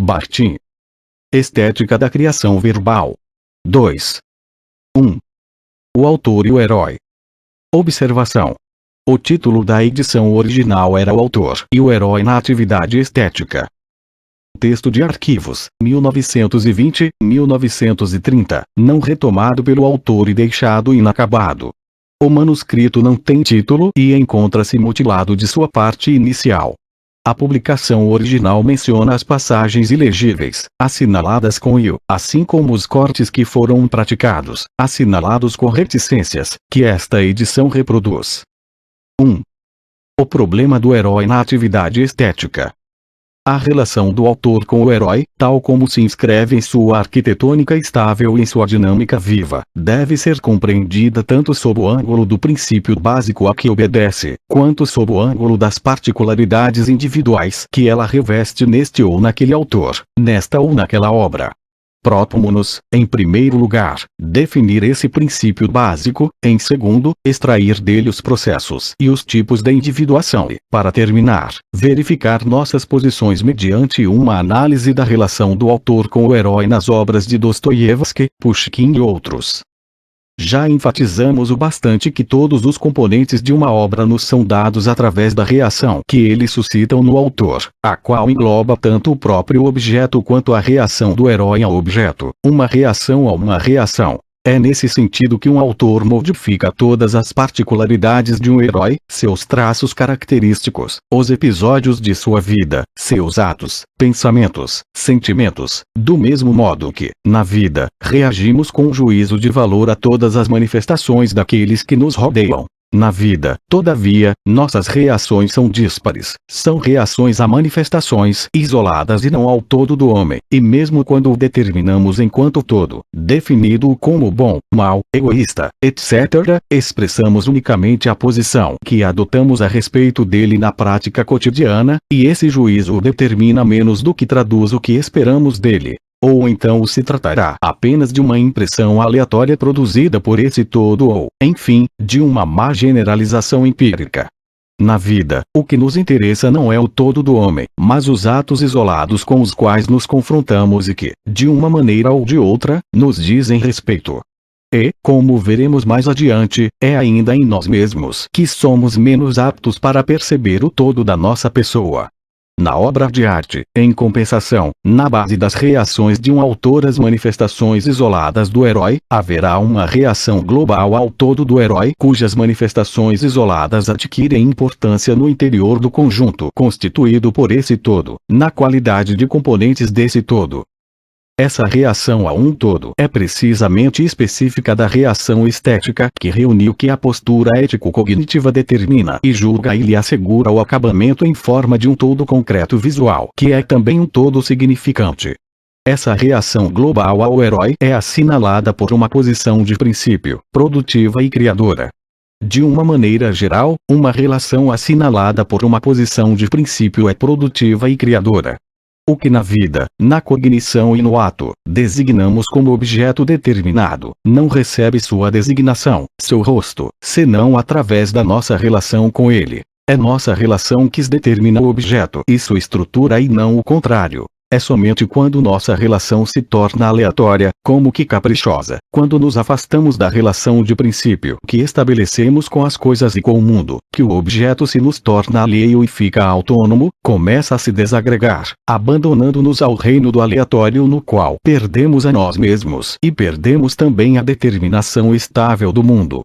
Bakhtin. Estética da criação verbal. 2. 1. O autor e o herói. Observação. O título da edição original era O Autor e o Herói na Atividade Estética. Texto de arquivos, 1920-1930, não retomado pelo autor e deixado inacabado. O manuscrito não tem título e encontra-se mutilado de sua parte inicial. A publicação original menciona as passagens ilegíveis, assinaladas com "io", assim como os cortes que foram praticados, assinalados com reticências, que esta edição reproduz. 1. O problema do herói na atividade estética. A relação do autor com o herói, tal como se inscreve em sua arquitetônica estável e em sua dinâmica viva, deve ser compreendida tanto sob o ângulo do princípio básico a que obedece, quanto sob o ângulo das particularidades individuais que ela reveste neste ou naquele autor, nesta ou naquela obra. Propomos-nos, em primeiro lugar, definir esse princípio básico, em segundo, extrair dele os processos e os tipos de individuação e, para terminar, verificar nossas posições mediante uma análise da relação do autor com o herói nas obras de Dostoiévski, Pushkin e outros. Já enfatizamos o bastante que todos os componentes de uma obra nos são dados através da reação que eles suscitam no autor, a qual engloba tanto o próprio objeto quanto a reação do herói ao objeto, uma reação a uma reação. É nesse sentido que um autor modifica todas as particularidades de um herói, seus traços característicos, os episódios de sua vida, seus atos, pensamentos, sentimentos, do mesmo modo que, na vida, reagimos com juízo de valor a todas as manifestações daqueles que nos rodeiam. Na vida, todavia, nossas reações são díspares, são reações a manifestações isoladas e não ao todo do homem, e mesmo quando o determinamos enquanto todo, definido como bom, mau, egoísta, etc., expressamos unicamente a posição que adotamos a respeito dele na prática cotidiana, e esse juízo o determina menos do que traduz o que esperamos dele. Ou então se tratará apenas de uma impressão aleatória produzida por esse todo ou, enfim, de uma má generalização empírica. Na vida, o que nos interessa não é o todo do homem, mas os atos isolados com os quais nos confrontamos e que, de uma maneira ou de outra, nos dizem respeito. E, como veremos mais adiante, é ainda em nós mesmos que somos menos aptos para perceber o todo da nossa pessoa. Na obra de arte, em compensação, na base das reações de um autor às manifestações isoladas do herói, haverá uma reação global ao todo do herói cujas manifestações isoladas adquirem importância no interior do conjunto constituído por esse todo, na qualidade de componentes desse todo. Essa reação a um todo é precisamente específica da reação estética que reúne o que a postura ético-cognitiva determina e julga e lhe assegura o acabamento em forma de um todo concreto visual que é também um todo significante. Essa reação global ao herói é assinalada por uma posição de princípio, produtiva e criadora. De uma maneira geral, uma relação assinalada por uma posição de princípio é produtiva e criadora. O que na vida, na cognição e no ato, designamos como objeto determinado, não recebe sua designação, seu rosto, senão através da nossa relação com ele. É nossa relação que determina o objeto e sua estrutura e não o contrário. É somente quando nossa relação se torna aleatória, como que caprichosa, quando nos afastamos da relação de princípio que estabelecemos com as coisas e com o mundo, que o objeto se nos torna alheio e fica autônomo, começa a se desagregar, abandonando-nos ao reino do aleatório no qual perdemos a nós mesmos e perdemos também a determinação estável do mundo.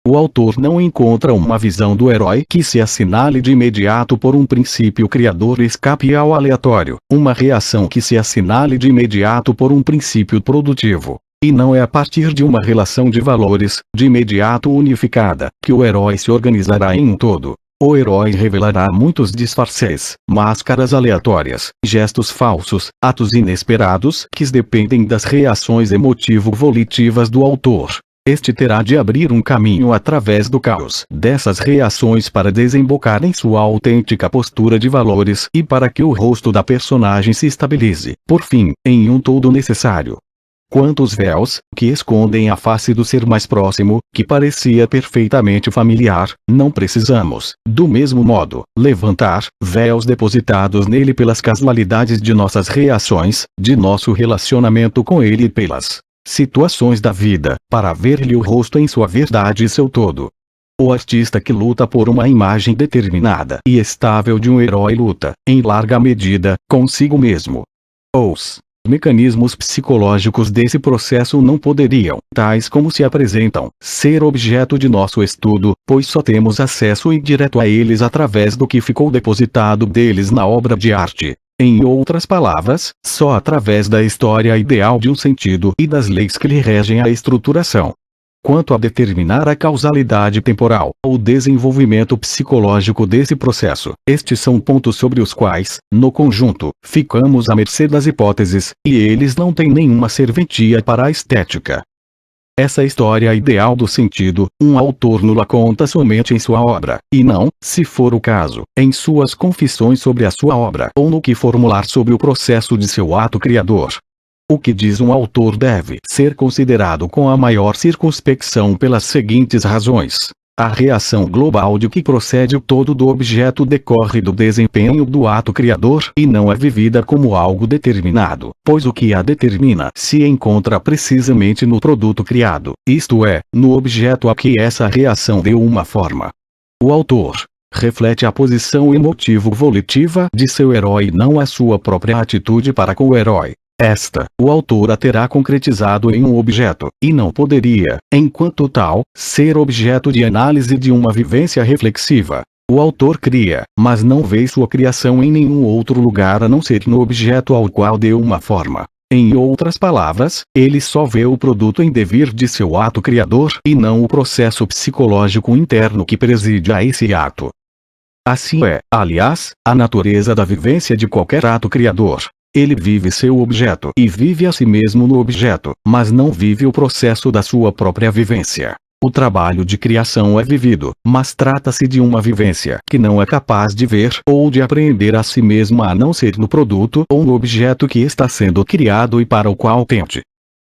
O autor não encontra uma visão do herói que se assinale de imediato por um princípio criador e escape ao aleatório, uma reação que se assinale de imediato por um princípio produtivo. E não é a partir de uma relação de valores, de imediato unificada, que o herói se organizará em um todo. O herói revelará muitos disfarces, máscaras aleatórias, gestos falsos, atos inesperados que dependem das reações emotivo-volitivas do autor. Este terá de abrir um caminho através do caos dessas reações para desembocar em sua autêntica postura de valores e para que o rosto da personagem se estabilize, por fim, em um todo necessário. Quantos véus, que escondem a face do ser mais próximo, que parecia perfeitamente familiar, não precisamos, do mesmo modo, levantar, véus depositados nele pelas casualidades de nossas reações, de nosso relacionamento com ele e pelas situações da vida, para ver-lhe o rosto em sua verdade e seu todo. O artista que luta por uma imagem determinada e estável de um herói luta, em larga medida, consigo mesmo. Os mecanismos psicológicos desse processo não poderiam, tais como se apresentam, ser objeto de nosso estudo, pois só temos acesso indireto a eles através do que ficou depositado deles na obra de arte. Em outras palavras, só através da história ideal de um sentido e das leis que lhe regem a estruturação. Quanto a determinar a causalidade temporal, o desenvolvimento psicológico desse processo, estes são pontos sobre os quais, no conjunto, ficamos à mercê das hipóteses, e eles não têm nenhuma serventia para a estética. Essa história ideal do sentido, um autor nula conta somente em sua obra, e não, se for o caso, em suas confissões sobre a sua obra ou no que formular sobre o processo de seu ato criador. O que diz um autor deve ser considerado com a maior circunspecção pelas seguintes razões. A reação global de que procede o todo do objeto decorre do desempenho do ato criador e não é vivida como algo determinado, pois o que a determina se encontra precisamente no produto criado, isto é, no objeto a que essa reação deu uma forma. O autor reflete a posição emotivo-volitiva de seu herói e não a sua própria atitude para com o herói. Esta, o autor a terá concretizado em um objeto, e não poderia, enquanto tal, ser objeto de análise de uma vivência reflexiva. O autor cria, mas não vê sua criação em nenhum outro lugar a não ser no objeto ao qual deu uma forma. Em outras palavras, ele só vê o produto em devir de seu ato criador e não o processo psicológico interno que preside a esse ato. Assim é, aliás, a natureza da vivência de qualquer ato criador. Ele vive seu objeto e vive a si mesmo no objeto, mas não vive o processo da sua própria vivência. O trabalho de criação é vivido, mas trata-se de uma vivência que não é capaz de ver ou de apreender a si mesma a não ser no produto ou no objeto que está sendo criado e para o qual tente.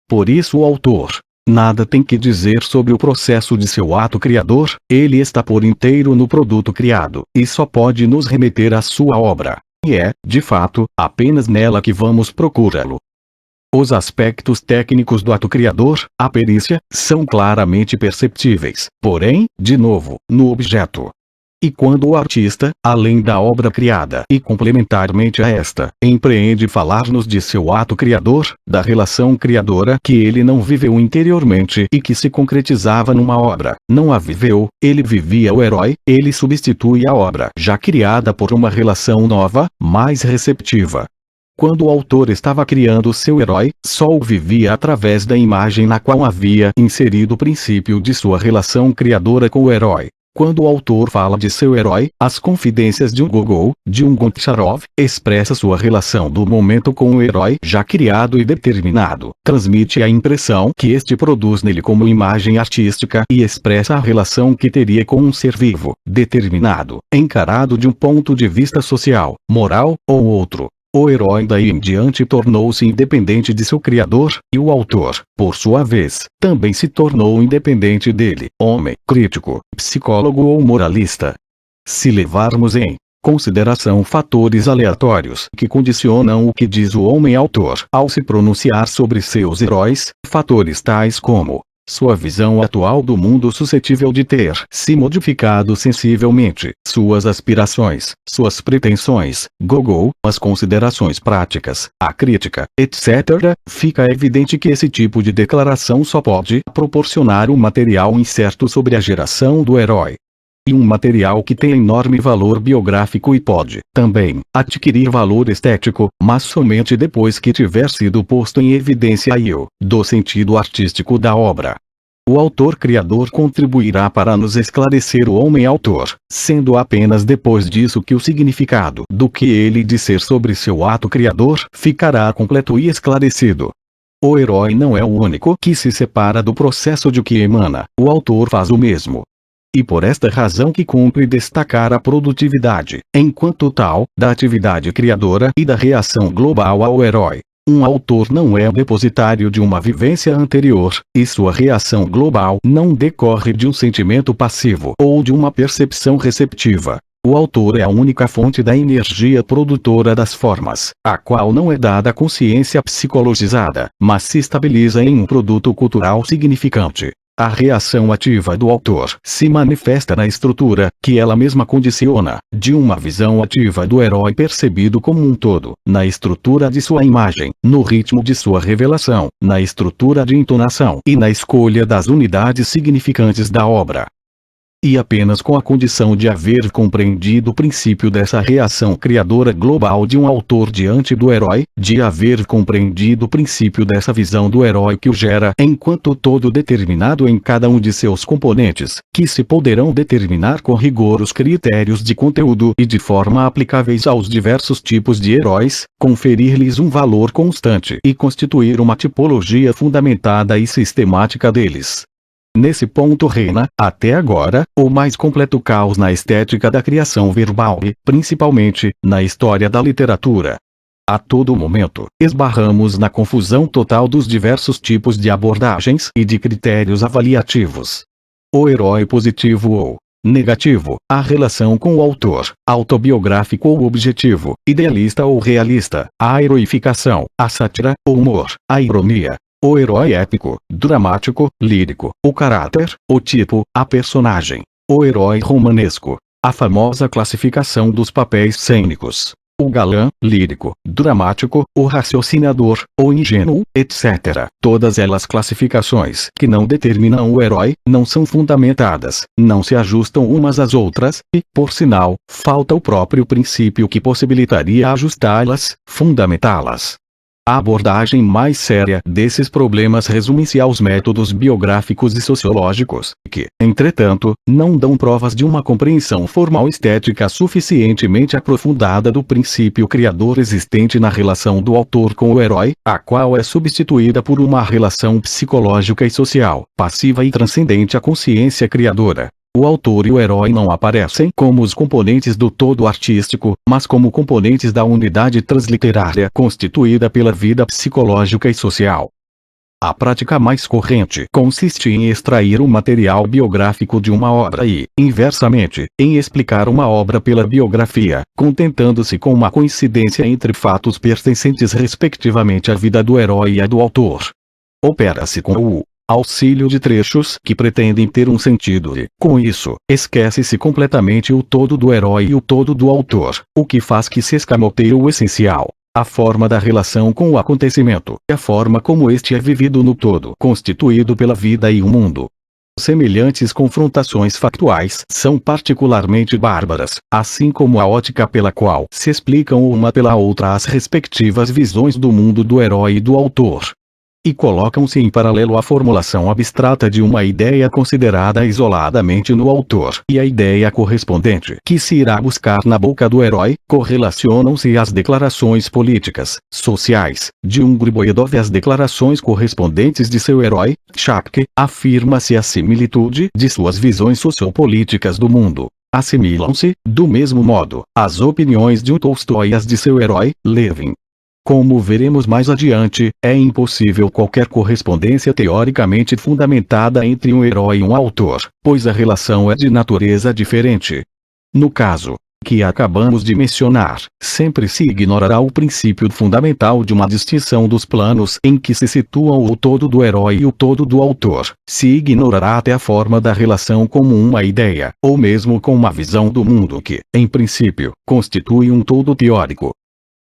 Por isso o autor nada tem que dizer sobre o processo de seu ato criador, ele está por inteiro no produto criado, e só pode nos remeter à sua obra. E é, de fato, apenas nela que vamos procurá-lo. Os aspectos técnicos do ato criador, a perícia, são claramente perceptíveis, porém, de novo, no objeto. E quando o artista, além da obra criada e complementarmente a esta, empreende falar-nos de seu ato criador, da relação criadora que ele não viveu interiormente e que se concretizava numa obra, não a viveu, ele vivia o herói, ele substitui a obra já criada por uma relação nova, mais receptiva. Quando o autor estava criando seu herói, só o vivia através da imagem na qual havia inserido o princípio de sua relação criadora com o herói. Quando o autor fala de seu herói, as confidências de um Gogol, de um Goncharov, expressa sua relação do momento com o herói já criado e determinado, transmite a impressão que este produz nele como imagem artística e expressa a relação que teria com um ser vivo, determinado, encarado de um ponto de vista social, moral, ou outro. O herói daí em diante tornou-se independente de seu criador, e o autor, por sua vez, também se tornou independente dele, homem, crítico, psicólogo ou moralista. Se levarmos em consideração fatores aleatórios que condicionam o que diz o homem autor ao se pronunciar sobre seus heróis, fatores tais como sua visão atual do mundo suscetível de ter se modificado sensivelmente, suas aspirações, suas pretensões, Gogol, as considerações práticas, a crítica, etc., fica evidente que esse tipo de declaração só pode proporcionar um material incerto sobre a geração do herói. E um material que tem enorme valor biográfico e pode, também, adquirir valor estético, mas somente depois que tiver sido posto em evidência do sentido artístico da obra. O autor-criador contribuirá para nos esclarecer o homem-autor, sendo apenas depois disso que o significado do que ele disser sobre seu ato criador ficará completo e esclarecido. O herói não é o único que se separa do processo de que emana, o autor faz o mesmo. E por esta razão que cumpre destacar a produtividade, enquanto tal, da atividade criadora e da reação global ao herói. Um autor não é o depositário de uma vivência anterior, e sua reação global não decorre de um sentimento passivo ou de uma percepção receptiva. O autor é a única fonte da energia produtora das formas, a qual não é dada consciência psicologizada, mas se estabiliza em um produto cultural significante. A reação ativa do autor se manifesta na estrutura, que ela mesma condiciona, de uma visão ativa do herói percebido como um todo, na estrutura de sua imagem, no ritmo de sua revelação, na estrutura de entonação e na escolha das unidades significantes da obra. E apenas com a condição de haver compreendido o princípio dessa reação criadora global de um autor diante do herói, de haver compreendido o princípio dessa visão do herói que o gera enquanto todo determinado em cada um de seus componentes, que se poderão determinar com rigor os critérios de conteúdo e de forma aplicáveis aos diversos tipos de heróis, conferir-lhes um valor constante e constituir uma tipologia fundamentada e sistemática deles. Nesse ponto reina, até agora, o mais completo caos na estética da criação verbal e, principalmente, na história da literatura. A todo momento, esbarramos na confusão total dos diversos tipos de abordagens e de critérios avaliativos. O herói positivo ou negativo, a relação com o autor, autobiográfico ou objetivo, idealista ou realista, a heroificação, a sátira, o humor, a ironia. O herói épico, dramático, lírico, o caráter, o tipo, a personagem. O herói romanesco, a famosa classificação dos papéis cênicos. O galã, lírico, dramático, o raciocinador, o ingênuo, etc. Todas elas classificações que não determinam o herói, não são fundamentadas, não se ajustam umas às outras, e, por sinal, falta o próprio princípio que possibilitaria ajustá-las, fundamentá-las. A abordagem mais séria desses problemas resume-se aos métodos biográficos e sociológicos, que, entretanto, não dão provas de uma compreensão formal estética suficientemente aprofundada do princípio criador existente na relação do autor com o herói, a qual é substituída por uma relação psicológica e social, passiva e transcendente à consciência criadora. O autor e o herói não aparecem como os componentes do todo artístico, mas como componentes da unidade transliterária constituída pela vida psicológica e social. A prática mais corrente consiste em extrair o material biográfico de uma obra e, inversamente, em explicar uma obra pela biografia, contentando-se com uma coincidência entre fatos pertencentes respectivamente à vida do herói e à do autor. Opera-se com o auxílio de trechos que pretendem ter um sentido e, com isso, esquece-se completamente o todo do herói e o todo do autor, o que faz que se escamoteie o essencial, a forma da relação com o acontecimento, e a forma como este é vivido no todo constituído pela vida e o mundo. Semelhantes confrontações factuais são particularmente bárbaras, assim como a ótica pela qual se explicam uma pela outra as respectivas visões do mundo do herói e do autor. E colocam-se em paralelo à formulação abstrata de uma ideia considerada isoladamente no autor e a ideia correspondente que se irá buscar na boca do herói, correlacionam-se às declarações políticas, sociais, de um Griboyedov e às declarações correspondentes de seu herói, Chapke, afirma-se a similitude de suas visões sociopolíticas do mundo. Assimilam-se, do mesmo modo, as opiniões de um Tolstói e as de seu herói, Levin. Como veremos mais adiante, é impossível qualquer correspondência teoricamente fundamentada entre um herói e um autor, pois a relação é de natureza diferente. No caso que acabamos de mencionar, sempre se ignorará o princípio fundamental de uma distinção dos planos em que se situam o todo do herói e o todo do autor, se ignorará até a forma da relação como uma ideia, ou mesmo com uma visão do mundo que, em princípio, constitui um todo teórico.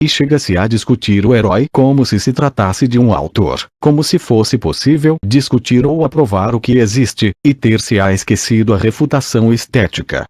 E chega-se a discutir o herói como se tratasse de um autor, como se fosse possível discutir ou aprovar o que existe, e ter-se-á esquecido a refutação estética.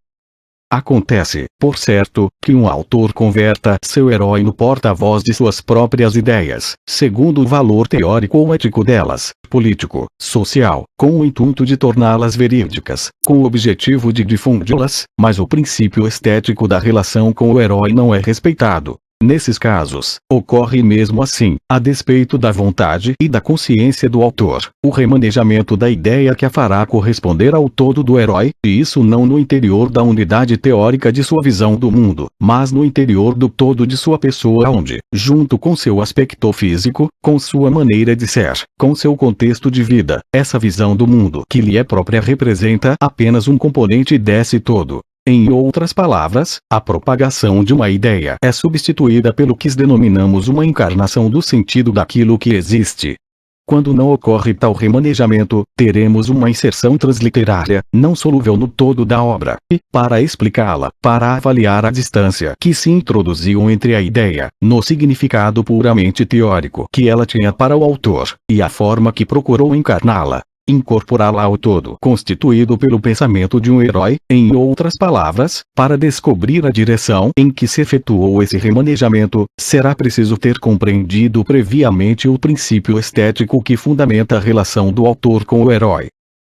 Acontece, por certo, que um autor converta seu herói no porta-voz de suas próprias ideias, segundo o valor teórico ou ético delas, político, social, com o intuito de torná-las verídicas, com o objetivo de difundi-las, mas o princípio estético da relação com o herói não é respeitado. Nesses casos, ocorre mesmo assim, a despeito da vontade e da consciência do autor, o remanejamento da ideia que a fará corresponder ao todo do herói, e isso não no interior da unidade teórica de sua visão do mundo, mas no interior do todo de sua pessoa onde, junto com seu aspecto físico, com sua maneira de ser, com seu contexto de vida, essa visão do mundo que lhe é própria representa apenas um componente desse todo. Em outras palavras, a propagação de uma ideia é substituída pelo que denominamos uma encarnação do sentido daquilo que existe. Quando não ocorre tal remanejamento, teremos uma inserção transliterária, não solúvel no todo da obra, e, para explicá-la, para avaliar a distância que se introduziu entre a ideia, no significado puramente teórico que ela tinha para o autor, e a forma que procurou encarná-la, incorporá-la ao todo constituído pelo pensamento de um herói, em outras palavras, para descobrir a direção em que se efetuou esse remanejamento, será preciso ter compreendido previamente o princípio estético que fundamenta a relação do autor com o herói.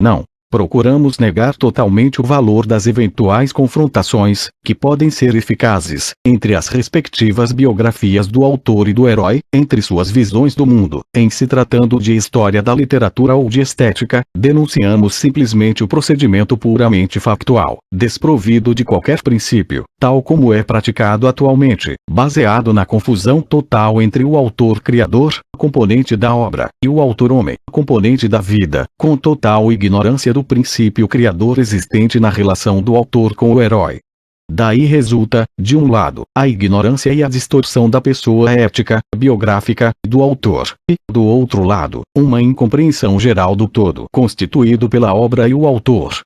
Não procuramos negar totalmente o valor das eventuais confrontações, que podem ser eficazes, entre as respectivas biografias do autor e do herói, entre suas visões do mundo. Em se tratando de história da literatura ou de estética, denunciamos simplesmente o procedimento puramente factual, desprovido de qualquer princípio, tal como é praticado atualmente, baseado na confusão total entre o autor-criador, componente da obra, e o autor-homem, componente da vida, com total ignorância do princípio criador existente na relação do autor com o herói. Daí resulta, de um lado, a ignorância e a distorção da pessoa ética, biográfica, do autor, e, do outro lado, uma incompreensão geral do todo constituído pela obra e o autor.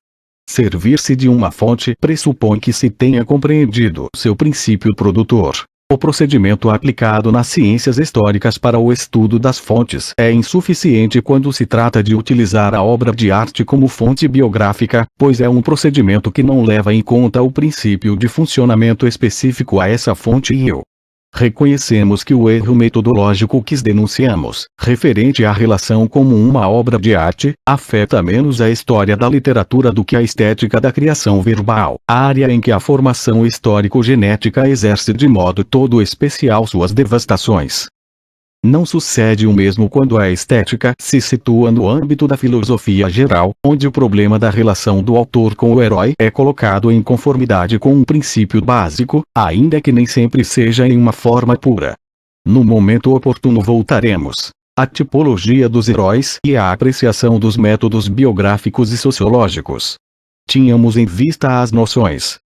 Servir-se de uma fonte pressupõe que se tenha compreendido seu princípio produtor. O procedimento aplicado nas ciências históricas para o estudo das fontes é insuficiente quando se trata de utilizar a obra de arte como fonte biográfica, pois é um procedimento que não leva em conta o princípio de funcionamento específico a essa fonte e reconhecemos que o erro metodológico que denunciamos, referente à relação como uma obra de arte, afeta menos a história da literatura do que a estética da criação verbal, área em que a formação histórico-genética exerce de modo todo especial suas devastações. Não sucede o mesmo quando a estética se situa no âmbito da filosofia geral, onde o problema da relação do autor com o herói é colocado em conformidade com um princípio básico, ainda que nem sempre seja em uma forma pura. No momento oportuno voltaremos à tipologia dos heróis e à apreciação dos métodos biográficos e sociológicos. Tínhamos em vista as noções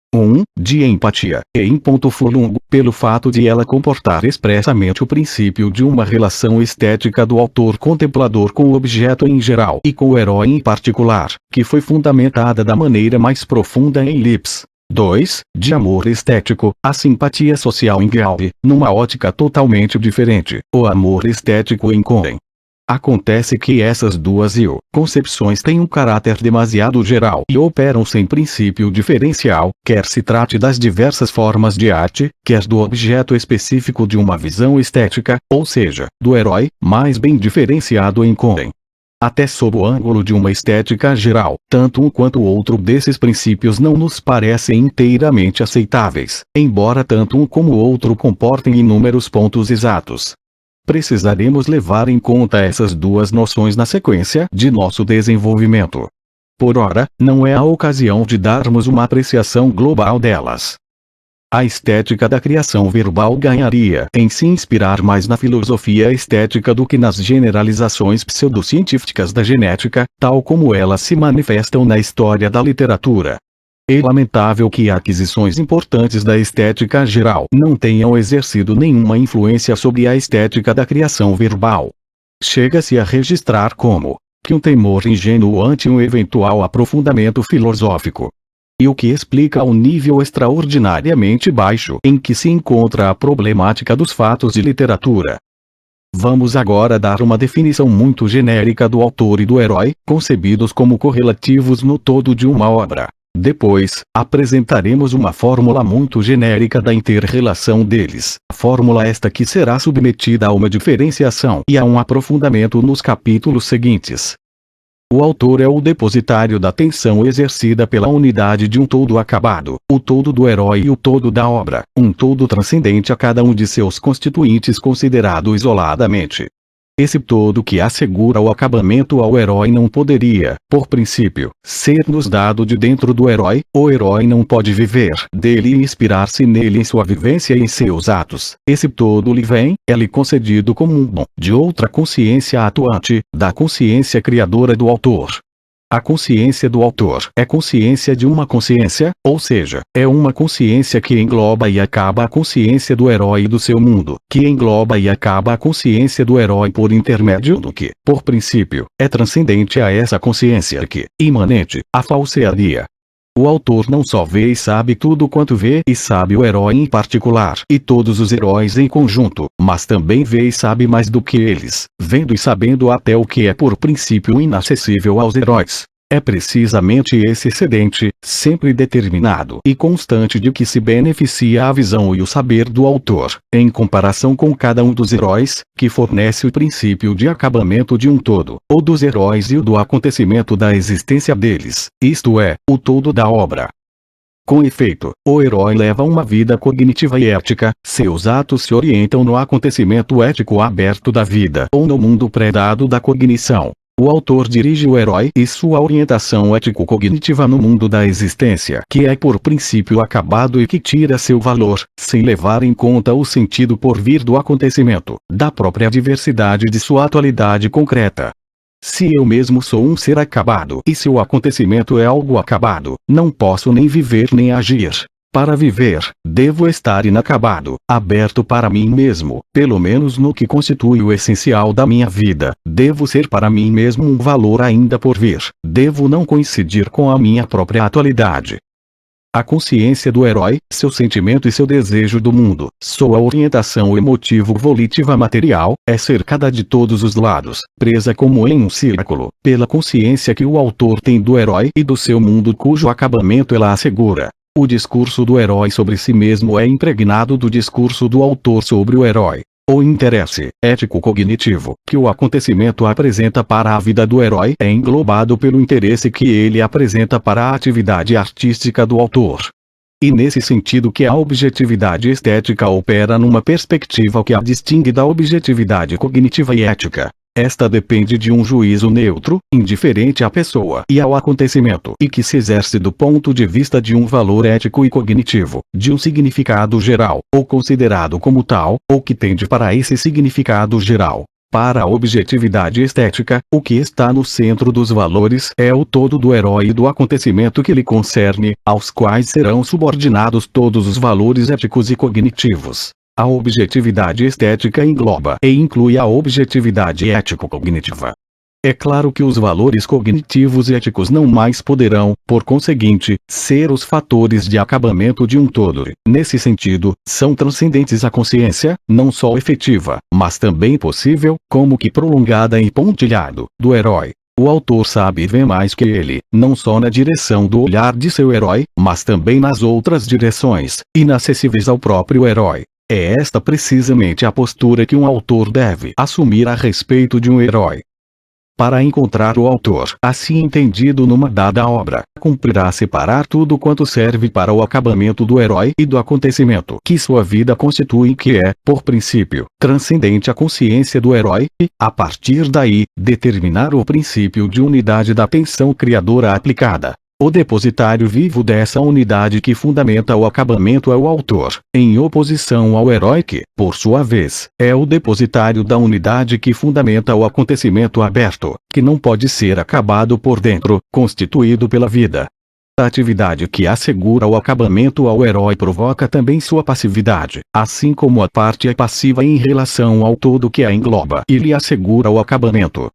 de empatia, e em ponto furlungo, pelo fato de ela comportar expressamente o princípio de uma relação estética do autor contemplador com o objeto em geral e com o herói em particular, que foi fundamentada da maneira mais profunda em Lips. 2. De amor estético, a simpatia social em Galve, numa ótica totalmente diferente, o amor estético em Cohen. Acontece que essas duas concepções têm um caráter demasiado geral e operam sem princípio diferencial, quer se trate das diversas formas de arte, quer do objeto específico de uma visão estética, ou seja, do herói, mais bem diferenciado em Cohen. Até sob o ângulo de uma estética geral, tanto um quanto o outro desses princípios não nos parecem inteiramente aceitáveis, embora tanto um como o outro comportem inúmeros pontos exatos. Precisaremos levar em conta essas duas noções na sequência de nosso desenvolvimento. Por ora, não é a ocasião de darmos uma apreciação global delas. A estética da criação verbal ganharia em se inspirar mais na filosofia estética do que nas generalizações pseudocientíficas da genética, tal como elas se manifestam na história da literatura. É lamentável que aquisições importantes da estética geral não tenham exercido nenhuma influência sobre a estética da criação verbal. Chega-se a registrar como que um temor ingênuo ante um eventual aprofundamento filosófico. E o que explica o nível extraordinariamente baixo em que se encontra a problemática dos fatos de literatura. Vamos agora dar uma definição muito genérica do autor e do herói, concebidos como correlativos no todo de uma obra. Depois, apresentaremos uma fórmula muito genérica da inter-relação deles, fórmula esta que será submetida a uma diferenciação e a um aprofundamento nos capítulos seguintes. O autor é o depositário da tensão exercida pela unidade de um todo acabado, o todo do herói e o todo da obra, um todo transcendente a cada um de seus constituintes considerado isoladamente. Esse todo que assegura o acabamento ao herói não poderia, por princípio, ser-nos dado de dentro do herói. O herói não pode viver dele e inspirar-se nele em sua vivência e em seus atos. Esse todo lhe vem, é-lhe concedido como um dom de outra consciência atuante, da consciência criadora do autor. A consciência do autor é consciência de uma consciência, ou seja, é uma consciência que engloba e acaba a consciência do herói e do seu mundo, que engloba e acaba a consciência do herói por intermédio do que, por princípio, é transcendente a essa consciência que, imanente, a falsearia. O autor não só vê e sabe tudo quanto vê e sabe o herói em particular e todos os heróis em conjunto, mas também vê e sabe mais do que eles, vendo e sabendo até o que é por princípio inacessível aos heróis. É precisamente esse excedente, sempre determinado e constante de que se beneficia a visão e o saber do autor, em comparação com cada um dos heróis, que fornece o princípio de acabamento de um todo, ou dos heróis e o do acontecimento da existência deles, isto é, o todo da obra. Com efeito, o herói leva uma vida cognitiva e ética, seus atos se orientam no acontecimento ético aberto da vida ou no mundo pré-dado da cognição. O autor dirige o herói e sua orientação ético-cognitiva no mundo da existência, que é por princípio acabado e que tira seu valor, sem levar em conta o sentido por vir do acontecimento, da própria diversidade de sua atualidade concreta. Se eu mesmo sou um ser acabado e se o acontecimento é algo acabado, não posso nem viver nem agir. Para viver, devo estar inacabado, aberto para mim mesmo, pelo menos no que constitui o essencial da minha vida. Devo ser para mim mesmo um valor ainda por vir. Devo não coincidir com a minha própria atualidade. A consciência do herói, seu sentimento e seu desejo do mundo, sua orientação emotivo-volitiva material, é cercada de todos os lados, presa como em um círculo, pela consciência que o autor tem do herói e do seu mundo cujo acabamento ela assegura. O discurso do herói sobre si mesmo é impregnado do discurso do autor sobre o herói. O interesse ético-cognitivo que o acontecimento apresenta para a vida do herói é englobado pelo interesse que ele apresenta para a atividade artística do autor. E nesse sentido que a objetividade estética opera numa perspectiva que a distingue da objetividade cognitiva e ética. Esta depende de um juízo neutro, indiferente à pessoa e ao acontecimento e que se exerce do ponto de vista de um valor ético e cognitivo, de um significado geral, ou considerado como tal, ou que tende para esse significado geral. Para a objetividade estética, o que está no centro dos valores é o todo do herói e do acontecimento que lhe concerne, aos quais serão subordinados todos os valores éticos e cognitivos. A objetividade estética engloba e inclui a objetividade ético-cognitiva. É claro que os valores cognitivos e éticos não mais poderão, por conseguinte, ser os fatores de acabamento de um todo. Nesse sentido, são transcendentes à consciência, não só efetiva, mas também possível, como que prolongada e pontilhado, do herói. O autor sabe e vê mais que ele, não só na direção do olhar de seu herói, mas também nas outras direções, inacessíveis ao próprio herói. É esta precisamente a postura que um autor deve assumir a respeito de um herói. Para encontrar o autor assim entendido numa dada obra, cumprirá separar tudo quanto serve para o acabamento do herói e do acontecimento que sua vida constitui e que é, por princípio, transcendente à consciência do herói e, a partir daí, determinar o princípio de unidade da tensão criadora aplicada. O depositário vivo dessa unidade que fundamenta o acabamento é o autor, em oposição ao herói que, por sua vez, é o depositário da unidade que fundamenta o acontecimento aberto, que não pode ser acabado por dentro, constituído pela vida. A atividade que assegura o acabamento ao herói provoca também sua passividade, assim como a parte é passiva em relação ao todo que a engloba e lhe assegura o acabamento.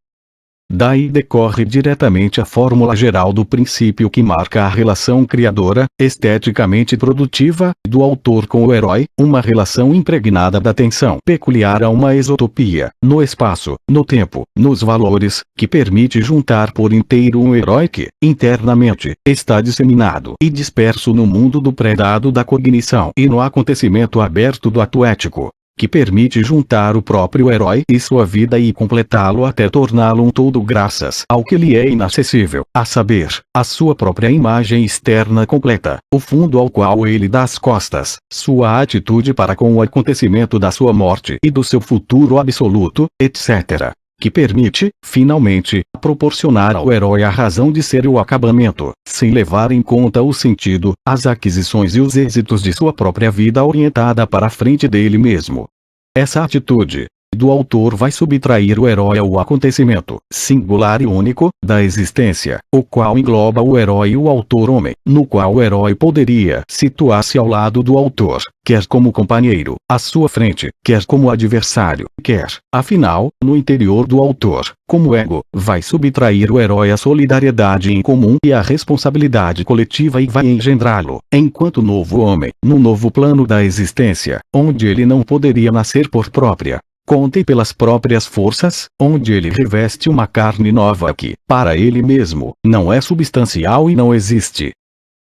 Daí decorre diretamente a fórmula geral do princípio que marca a relação criadora, esteticamente produtiva, do autor com o herói, uma relação impregnada da tensão peculiar a uma exotopia, no espaço, no tempo, nos valores, que permite juntar por inteiro um herói que, internamente, está disseminado e disperso no mundo do pré-dado da cognição e no acontecimento aberto do ato ético. que permite juntar o próprio herói e sua vida e completá-lo até torná-lo um todo graças ao que lhe é inacessível, a saber, a sua própria imagem externa completa, o fundo ao qual ele dá as costas, sua atitude para com o acontecimento da sua morte e do seu futuro absoluto, etc. Que permite, finalmente, proporcionar ao herói a razão de ser e o acabamento, sem levar em conta o sentido, as aquisições e os êxitos de sua própria vida orientada para a frente dele mesmo. Essa atitude do autor vai subtrair o herói ao acontecimento, singular e único, da existência, o qual engloba o herói e o autor-homem, no qual o herói poderia situar-se ao lado do autor, quer como companheiro, à sua frente, quer como adversário, quer, afinal, no interior do autor, como ego, vai subtrair o herói à solidariedade em comum e à responsabilidade coletiva e vai engendrá-lo, enquanto novo homem, no novo plano da existência, onde ele não poderia nascer por própria conta e pelas próprias forças, onde ele reveste uma carne nova que, para ele mesmo, não é substancial e não existe.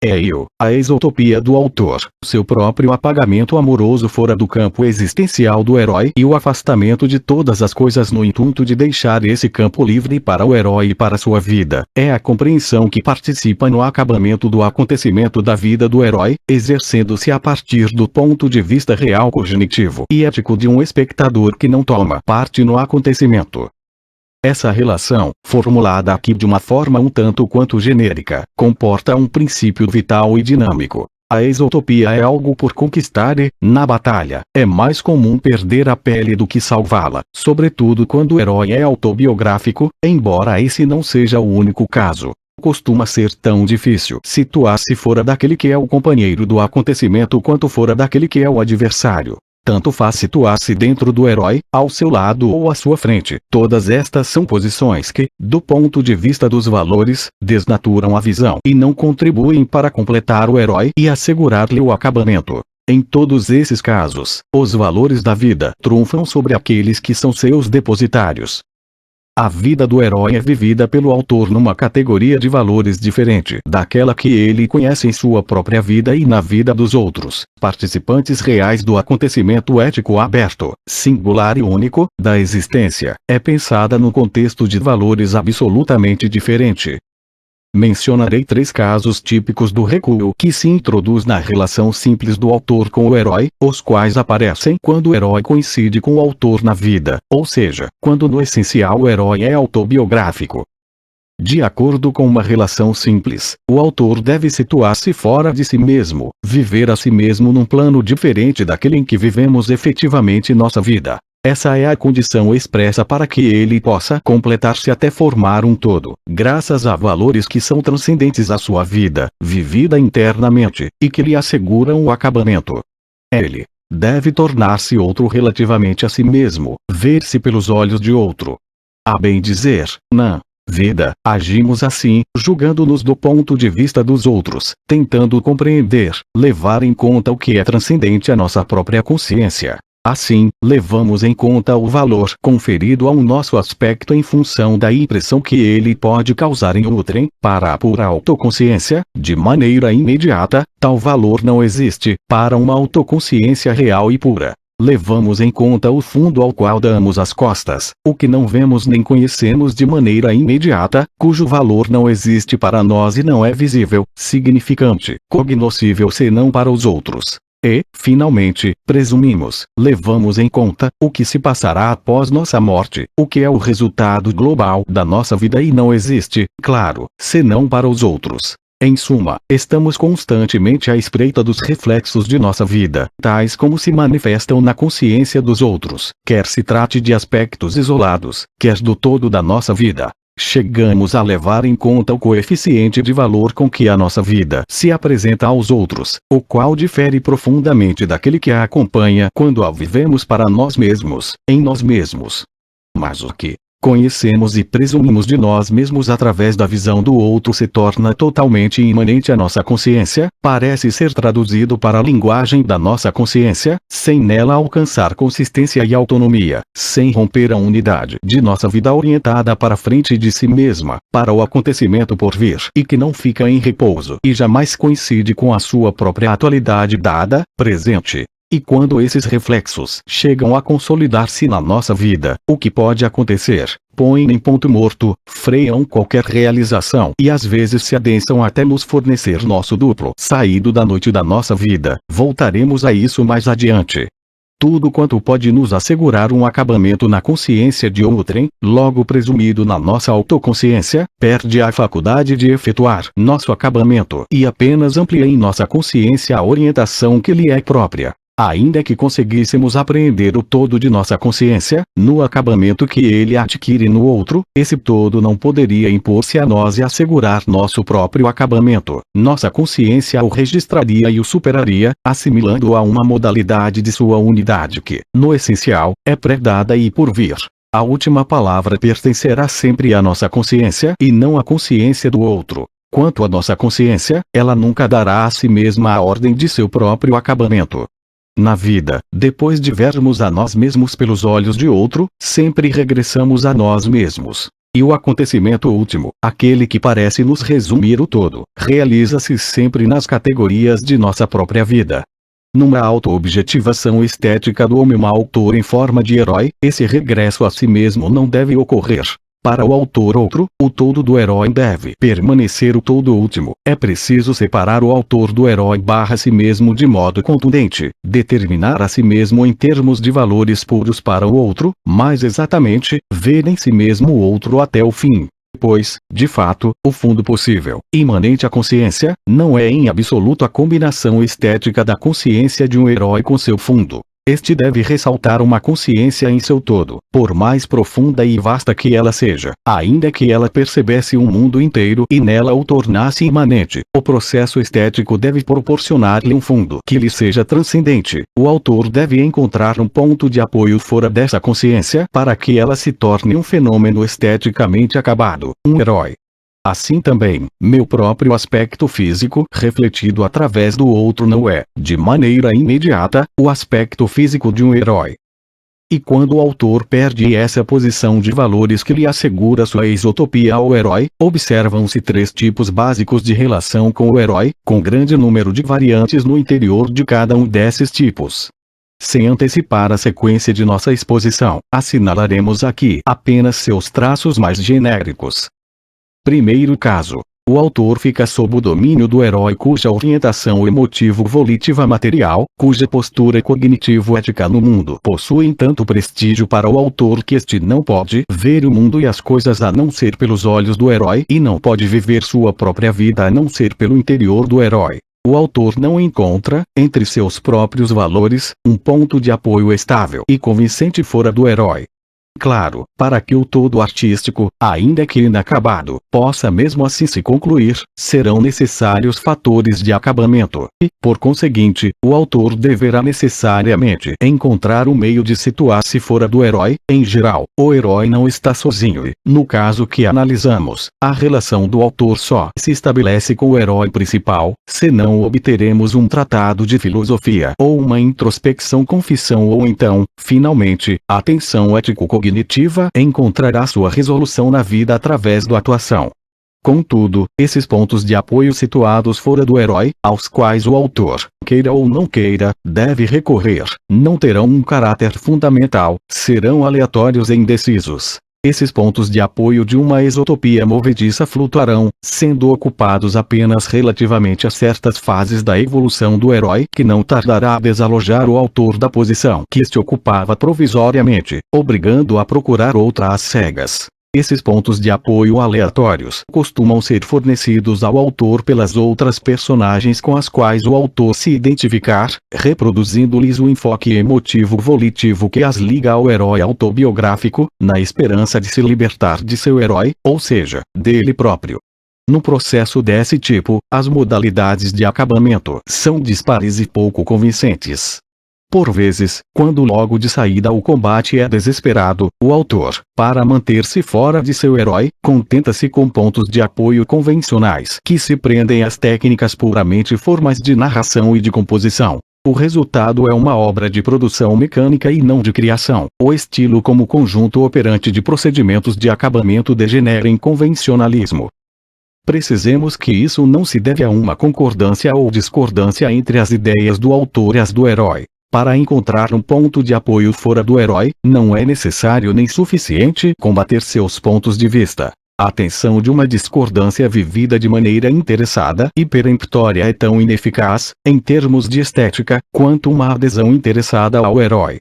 É a exotopia do autor, seu próprio apagamento amoroso fora do campo existencial do herói e o afastamento de todas as coisas no intuito de deixar esse campo livre para o herói e para sua vida. É a compreensão que participa no acabamento do acontecimento da vida do herói, exercendo-se a partir do ponto de vista real cognitivo e ético de um espectador que não toma parte no acontecimento. Essa relação, formulada aqui de uma forma um tanto quanto genérica, comporta um princípio vital e dinâmico. A exotopia é algo por conquistar e, na batalha, é mais comum perder a pele do que salvá-la, sobretudo quando o herói é autobiográfico, embora esse não seja o único caso. Costuma ser tão difícil situar-se fora daquele que é o companheiro do acontecimento quanto fora daquele que é o adversário. Tanto faz situar-se dentro do herói, ao seu lado ou à sua frente. Todas estas são posições que, do ponto de vista dos valores, desnaturam a visão e não contribuem para completar o herói e assegurar-lhe o acabamento. Em todos esses casos, os valores da vida trunfam sobre aqueles que são seus depositários. A vida do herói é vivida pelo autor numa categoria de valores diferente daquela que ele conhece em sua própria vida e na vida dos outros, participantes reais do acontecimento ético aberto, singular e único, da existência. É pensada no contexto de valores absolutamente diferente. Mencionarei 3 casos típicos do recuo que se introduz na relação simples do autor com o herói, os quais aparecem quando o herói coincide com o autor na vida, ou seja, quando no essencial o herói é autobiográfico. De acordo com uma relação simples, o autor deve situar-se fora de si mesmo, viver a si mesmo num plano diferente daquele em que vivemos efetivamente nossa vida. Essa é a condição expressa para que ele possa completar-se até formar um todo, graças a valores que são transcendentes à sua vida, vivida internamente, e que lhe asseguram o acabamento. Ele deve tornar-se outro relativamente a si mesmo, ver-se pelos olhos de outro. A bem dizer, na vida, agimos assim, julgando-nos do ponto de vista dos outros, tentando compreender, levar em conta o que é transcendente à nossa própria consciência. Assim, levamos em conta o valor conferido ao nosso aspecto em função da impressão que ele pode causar em outrem. Para a pura autoconsciência, de maneira imediata, tal valor não existe. Para uma autoconsciência real e pura, levamos em conta o fundo ao qual damos as costas, o que não vemos nem conhecemos de maneira imediata, cujo valor não existe para nós e não é visível, significante, cognoscível senão para os outros. E, finalmente, presumimos, levamos em conta, o que se passará após nossa morte, o que é o resultado global da nossa vida e não existe, claro, senão para os outros. Em suma, estamos constantemente à espreita dos reflexos de nossa vida, tais como se manifestam na consciência dos outros, quer se trate de aspectos isolados, quer do todo da nossa vida. Chegamos a levar em conta o coeficiente de valor com que a nossa vida se apresenta aos outros, o qual difere profundamente daquele que a acompanha quando a vivemos para nós mesmos, em nós mesmos. Mas o que conhecemos e presumimos de nós mesmos através da visão do outro se torna totalmente imanente à nossa consciência, parece ser traduzido para a linguagem da nossa consciência, sem nela alcançar consistência e autonomia, sem romper a unidade de nossa vida orientada para frente de si mesma, para o acontecimento por vir, e que não fica em repouso e jamais coincide com a sua própria atualidade dada, presente. E quando esses reflexos chegam a consolidar-se na nossa vida, o que pode acontecer? Põem em ponto morto, freiam qualquer realização e às vezes se adensam até nos fornecer nosso duplo saído da noite da nossa vida. Voltaremos a isso mais adiante. Tudo quanto pode nos assegurar um acabamento na consciência de outrem, logo presumido na nossa autoconsciência, perde a faculdade de efetuar nosso acabamento e apenas amplia em nossa consciência a orientação que lhe é própria. Ainda que conseguíssemos apreender o todo de nossa consciência, no acabamento que ele adquire no outro, esse todo não poderia impor-se a nós e assegurar nosso próprio acabamento. Nossa consciência o registraria e o superaria, assimilando-o a uma modalidade de sua unidade que, no essencial, é pré-dada e por vir. A última palavra pertencerá sempre à nossa consciência e não à consciência do outro. Quanto à nossa consciência, ela nunca dará a si mesma a ordem de seu próprio acabamento. Na vida, depois de vermos a nós mesmos pelos olhos de outro, sempre regressamos a nós mesmos. E o acontecimento último, aquele que parece nos resumir o todo, realiza-se sempre nas categorias de nossa própria vida. Numa auto-objetivação estética do homem autor em forma de herói, esse regresso a si mesmo não deve ocorrer. Para o autor outro, o todo do herói deve permanecer o todo último. É preciso separar o autor do herói barra si mesmo de modo contundente, determinar a si mesmo em termos de valores puros para o outro, mais exatamente, ver em si mesmo o outro até o fim. Pois, de fato, o fundo possível, imanente à consciência, não é em absoluto a combinação estética da consciência de um herói com seu fundo. Este deve ressaltar uma consciência em seu todo, por mais profunda e vasta que ela seja, ainda que ela percebesse um mundo inteiro e nela o tornasse imanente. O processo estético deve proporcionar-lhe um fundo que lhe seja transcendente. O autor deve encontrar um ponto de apoio fora dessa consciência para que ela se torne um fenômeno esteticamente acabado, um herói. Assim também, meu próprio aspecto físico, refletido através do outro não é, de maneira imediata, o aspecto físico de um herói. E quando o autor perde essa posição de valores que lhe assegura sua isotopia ao herói, observam-se três tipos básicos de relação com o herói, com grande número de variantes no interior de cada um desses tipos. Sem antecipar a sequência de nossa exposição, assinalaremos aqui apenas seus traços mais genéricos. Primeiro caso. O autor fica sob o domínio do herói cuja orientação emotivo-volitiva material, cuja postura cognitivo-ética no mundo possuem tanto prestígio para o autor que este não pode ver o mundo e as coisas a não ser pelos olhos do herói e não pode viver sua própria vida a não ser pelo interior do herói. O autor não encontra, entre seus próprios valores, um ponto de apoio estável e convincente fora do herói. Claro, para que o todo artístico, ainda que inacabado, possa mesmo assim se concluir, serão necessários fatores de acabamento, e, por conseguinte, o autor deverá necessariamente encontrar um meio de situar-se fora do herói. Em geral, o herói não está sozinho e, no caso que analisamos, a relação do autor só se estabelece com o herói principal, senão obteremos um tratado de filosofia ou uma introspecção confissão ou então, finalmente, a tensão ético-cognitiva encontrará sua resolução na vida através da atuação. Contudo, esses pontos de apoio situados fora do herói, aos quais o autor, queira ou não queira, deve recorrer, não terão um caráter fundamental, serão aleatórios e indecisos. Esses pontos de apoio de uma exotopia movediça flutuarão, sendo ocupados apenas relativamente a certas fases da evolução do herói que não tardará a desalojar o autor da posição que este ocupava provisoriamente, obrigando-o a procurar outra às cegas. Esses pontos de apoio aleatórios costumam ser fornecidos ao autor pelas outras personagens com as quais o autor se identificar, reproduzindo-lhes o enfoque emotivo-volitivo que as liga ao herói autobiográfico, na esperança de se libertar de seu herói, ou seja, dele próprio. No processo desse tipo, as modalidades de acabamento são dispares e pouco convincentes. Por vezes, quando logo de saída o combate é desesperado, o autor, para manter-se fora de seu herói, contenta-se com pontos de apoio convencionais que se prendem às técnicas puramente formais de narração e de composição. O resultado é uma obra de produção mecânica e não de criação. O estilo como conjunto operante de procedimentos de acabamento degenera em convencionalismo. Precisemos que isso não se deve a uma concordância ou discordância entre as ideias do autor e as do herói. Para encontrar um ponto de apoio fora do herói, não é necessário nem suficiente combater seus pontos de vista. A tensão de uma discordância vivida de maneira interessada e peremptória é tão ineficaz, em termos de estética, quanto uma adesão interessada ao herói.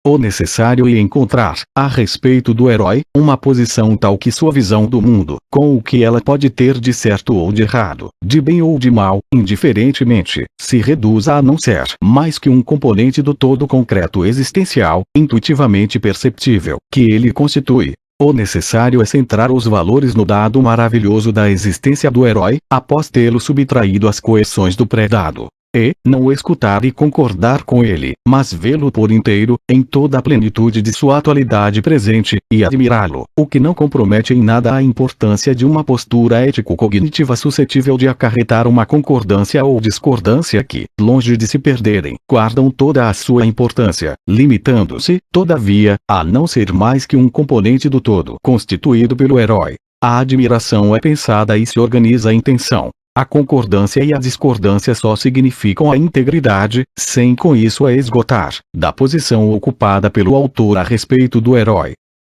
O necessário é encontrar, a respeito do herói, uma posição tal que sua visão do mundo, com o que ela pode ter de certo ou de errado, de bem ou de mal, indiferentemente, se reduza a não ser mais que um componente do todo concreto existencial, intuitivamente perceptível, que ele constitui. O necessário é centrar os valores no dado maravilhoso da existência do herói, após tê-lo subtraído às coerções do pré-dado. E, não o escutar e concordar com ele, mas vê-lo por inteiro, em toda a plenitude de sua atualidade presente, e admirá-lo, o que não compromete em nada a importância de uma postura ético-cognitiva suscetível de acarretar uma concordância ou discordância que, longe de se perderem, guardam toda a sua importância, limitando-se, todavia, a não ser mais que um componente do todo constituído pelo herói. A admiração é pensada e se organiza em tensão. A concordância e a discordância só significam a integridade, sem com isso a esgotar, da posição ocupada pelo autor a respeito do herói.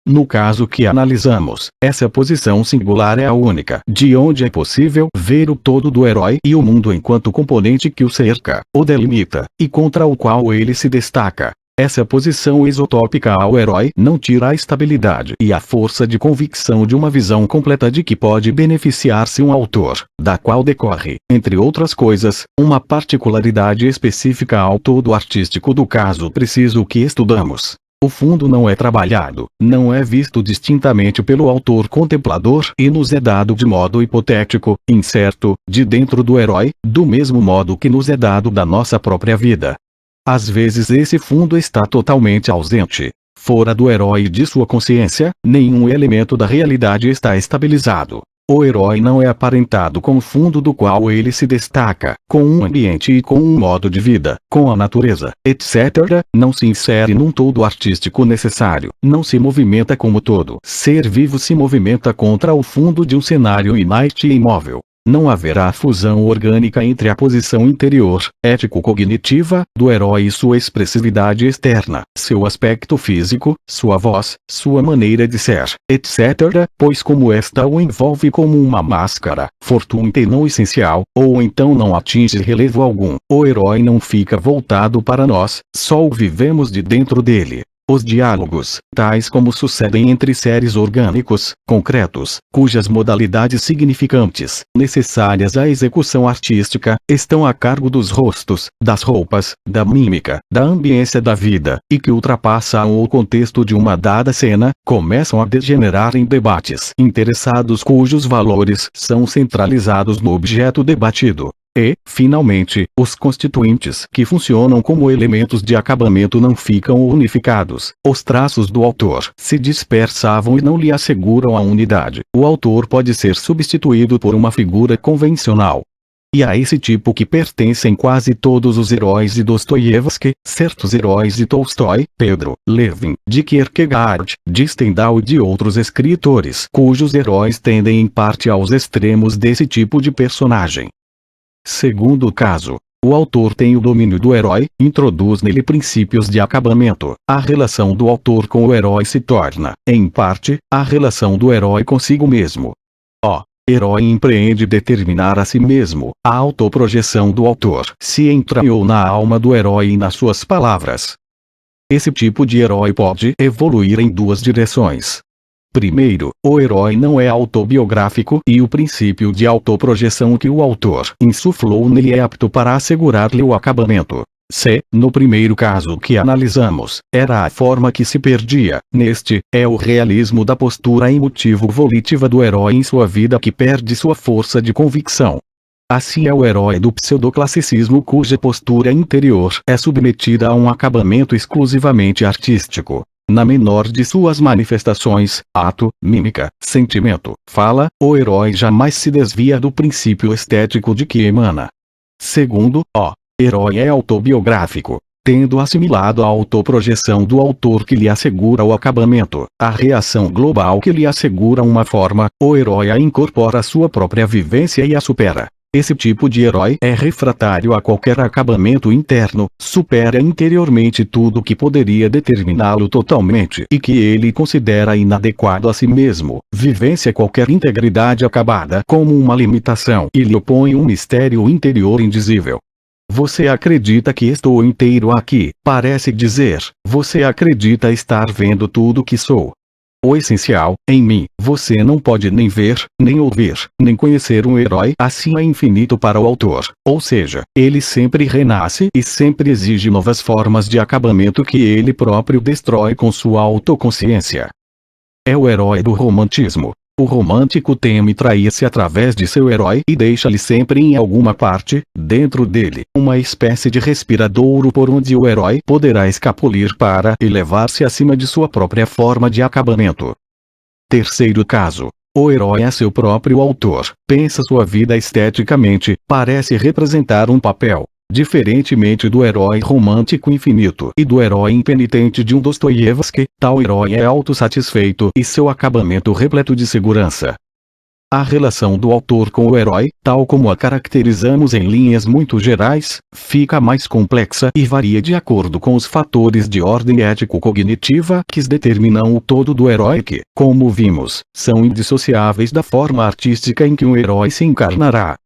No caso que analisamos, essa posição singular é a única, de onde é possível ver o todo do herói e o mundo enquanto componente que o cerca, o delimita, e contra o qual ele se destaca. Essa posição isotópica ao herói não tira a estabilidade e a força de convicção de uma visão completa de que pode beneficiar-se um autor, da qual decorre, entre outras coisas, uma particularidade específica ao todo artístico do caso preciso que estudamos. O fundo não é trabalhado, não é visto distintamente pelo autor contemplador e nos é dado de modo hipotético, incerto, de dentro do herói, do mesmo modo que nos é dado da nossa própria vida. Às vezes esse fundo está totalmente ausente. Fora do herói e de sua consciência, nenhum elemento da realidade está estabilizado. O herói não é aparentado com o fundo do qual ele se destaca, com um ambiente e com um modo de vida, com a natureza, etc. Não se insere num todo artístico necessário, não se movimenta como todo. Ser vivo se movimenta contra o fundo de um cenário inerte e imóvel. Não haverá fusão orgânica entre a posição interior, ético-cognitiva, do herói e sua expressividade externa, seu aspecto físico, sua voz, sua maneira de ser, etc., pois como esta o envolve como uma máscara, fortuita e não essencial, ou então não atinge relevo algum, o herói não fica voltado para nós, só o vivemos de dentro dele. Os diálogos, tais como sucedem entre seres orgânicos, concretos, cujas modalidades significantes, necessárias à execução artística, estão a cargo dos rostos, das roupas, da mímica, da ambiência da vida, e que ultrapassam o contexto de uma dada cena, começam a degenerar em debates interessados cujos valores são centralizados no objeto debatido. E, finalmente, os constituintes que funcionam como elementos de acabamento não ficam unificados. Os traços do autor se dispersavam e não lhe asseguram a unidade. O autor pode ser substituído por uma figura convencional. E a esse tipo que pertencem quase todos os heróis de Dostoiévski, certos heróis de Tolstói, Pedro, Levin, de Kierkegaard, de Stendhal e de outros escritores, cujos heróis tendem em parte aos extremos desse tipo de personagem. Segundo caso, o autor tem o domínio do herói, introduz nele princípios de acabamento. A relação do autor com o herói se torna, em parte, a relação do herói consigo mesmo. O herói empreende determinar a si mesmo. A autoprojeção do autor se entranhou na alma do herói e nas suas palavras. Esse tipo de herói pode evoluir em duas direções. Primeiro, o herói não é autobiográfico e o princípio de autoprojeção que o autor insuflou nele é apto para assegurar-lhe o acabamento. Se, no primeiro caso que analisamos, era a forma que se perdia, neste, é o realismo da postura emotivo-volitiva do herói em sua vida que perde sua força de convicção. Assim é o herói do pseudoclassicismo cuja postura interior é submetida a um acabamento exclusivamente artístico. Na menor de suas manifestações, ato, mímica, sentimento, fala, o herói jamais se desvia do princípio estético de que emana. Segundo, o herói é autobiográfico, tendo assimilado a autoprojeção do autor que lhe assegura o acabamento, a reação global que lhe assegura uma forma, o herói a incorpora à sua própria vivência e a supera. Esse tipo de herói é refratário a qualquer acabamento interno, supera interiormente tudo que poderia determiná-lo totalmente e que ele considera inadequado a si mesmo, vivencia qualquer integridade acabada como uma limitação e lhe opõe um mistério interior indizível. Você acredita que estou inteiro aqui, parece dizer, você acredita estar vendo tudo que sou. O essencial, em mim, você não pode nem ver, nem ouvir, nem conhecer um herói assim é infinito para o autor, ou seja, ele sempre renasce e sempre exige novas formas de acabamento que ele próprio destrói com sua autoconsciência. É o herói do romantismo. O romântico teme trair-se através de seu herói e deixa-lhe sempre em alguma parte, dentro dele, uma espécie de respiradouro por onde o herói poderá escapulir para elevar-se acima de sua própria forma de acabamento. Terceiro caso. O herói é seu próprio autor, pensa sua vida esteticamente, parece representar um papel. Diferentemente do herói romântico infinito e do herói impenitente de um Dostoiévski, tal herói é autossatisfeito e seu acabamento repleto de segurança. A relação do autor com o herói, tal como a caracterizamos em linhas muito gerais, fica mais complexa e varia de acordo com os fatores de ordem ético-cognitiva que determinam o todo do herói que, como vimos, são indissociáveis da forma artística em que um herói se encarnará.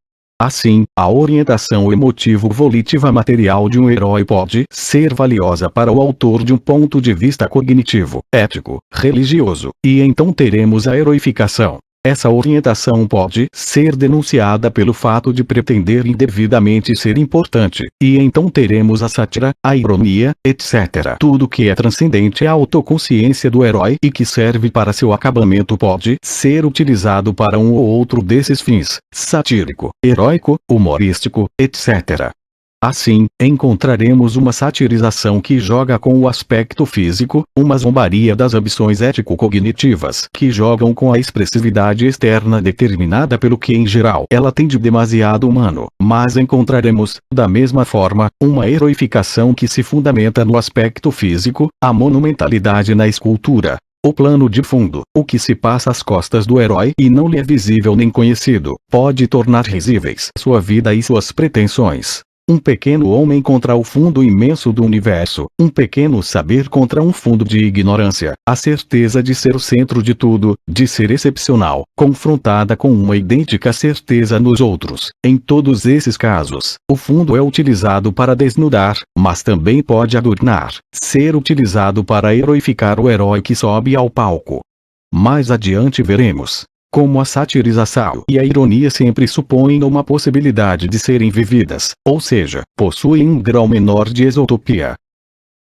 Assim, a orientação emotivo-volitiva material de um herói pode ser valiosa para o autor de um ponto de vista cognitivo, ético, religioso, e então teremos a heroificação. Essa orientação pode ser denunciada pelo fato de pretender indevidamente ser importante, e então teremos a sátira, a ironia, etc. Tudo que é transcendente à autoconsciência do herói e que serve para seu acabamento pode ser utilizado para um ou outro desses fins, satírico, heróico, humorístico, etc. Assim, encontraremos uma satirização que joga com o aspecto físico, uma zombaria das ambições ético-cognitivas que jogam com a expressividade externa determinada pelo que em geral ela tem de demasiado humano, mas encontraremos, da mesma forma, uma heroificação que se fundamenta no aspecto físico, a monumentalidade na escultura. O plano de fundo, o que se passa às costas do herói e não lhe é visível nem conhecido, pode tornar risíveis sua vida e suas pretensões. Um pequeno homem contra o fundo imenso do universo, um pequeno saber contra um fundo de ignorância, a certeza de ser o centro de tudo, de ser excepcional, confrontada com uma idêntica certeza nos outros. Em todos esses casos, o fundo é utilizado para desnudar, mas também pode adornar, ser utilizado para heroificar o herói que sobe ao palco. Mais adiante veremos como a satirização e a ironia sempre supõem uma possibilidade de serem vividas, ou seja, possuem um grau menor de exotopia.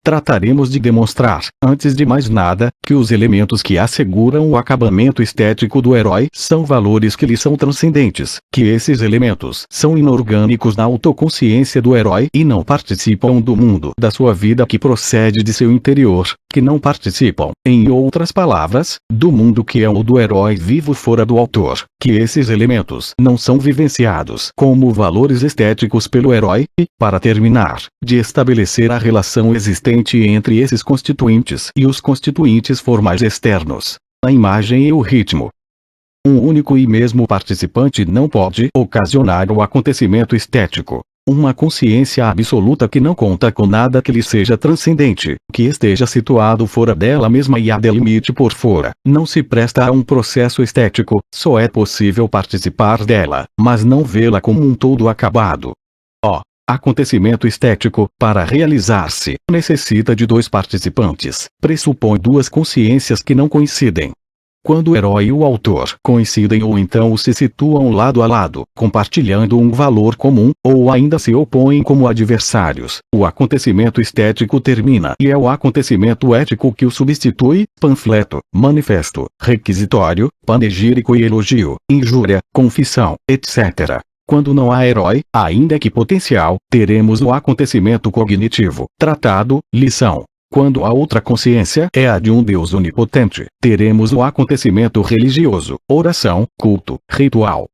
Trataremos de demonstrar, antes de mais nada, que os elementos que asseguram o acabamento estético do herói são valores que lhe são transcendentes, que esses elementos são inorgânicos na autoconsciência do herói e não participam do mundo da sua vida que procede de seu interior, que não participam, em outras palavras, do mundo que é o do herói vivo fora do autor, que esses elementos não são vivenciados como valores estéticos pelo herói e, para terminar, de estabelecer a relação existente entre esses constituintes e os constituintes formais externos, a imagem e o ritmo. Um único e mesmo participante não pode ocasionar o acontecimento estético. Uma consciência absoluta que não conta com nada que lhe seja transcendente, que esteja situado fora dela mesma e a delimite por fora, não se presta a um processo estético, só é possível participar dela, mas não vê-la como um todo acabado. Acontecimento estético, para realizar-se, necessita de dois participantes, pressupõe duas consciências que não coincidem. Quando o herói e o autor coincidem ou então se situam lado a lado, compartilhando um valor comum, ou ainda se opõem como adversários, o acontecimento estético termina e é o acontecimento ético que o substitui, panfleto, manifesto, requisitório, panegírico e elogio, injúria, confissão, etc. Quando não há herói, ainda que potencial, teremos o acontecimento cognitivo, tratado, lição. Quando a outra consciência é a de um Deus onipotente, teremos o acontecimento religioso, oração, culto, ritual.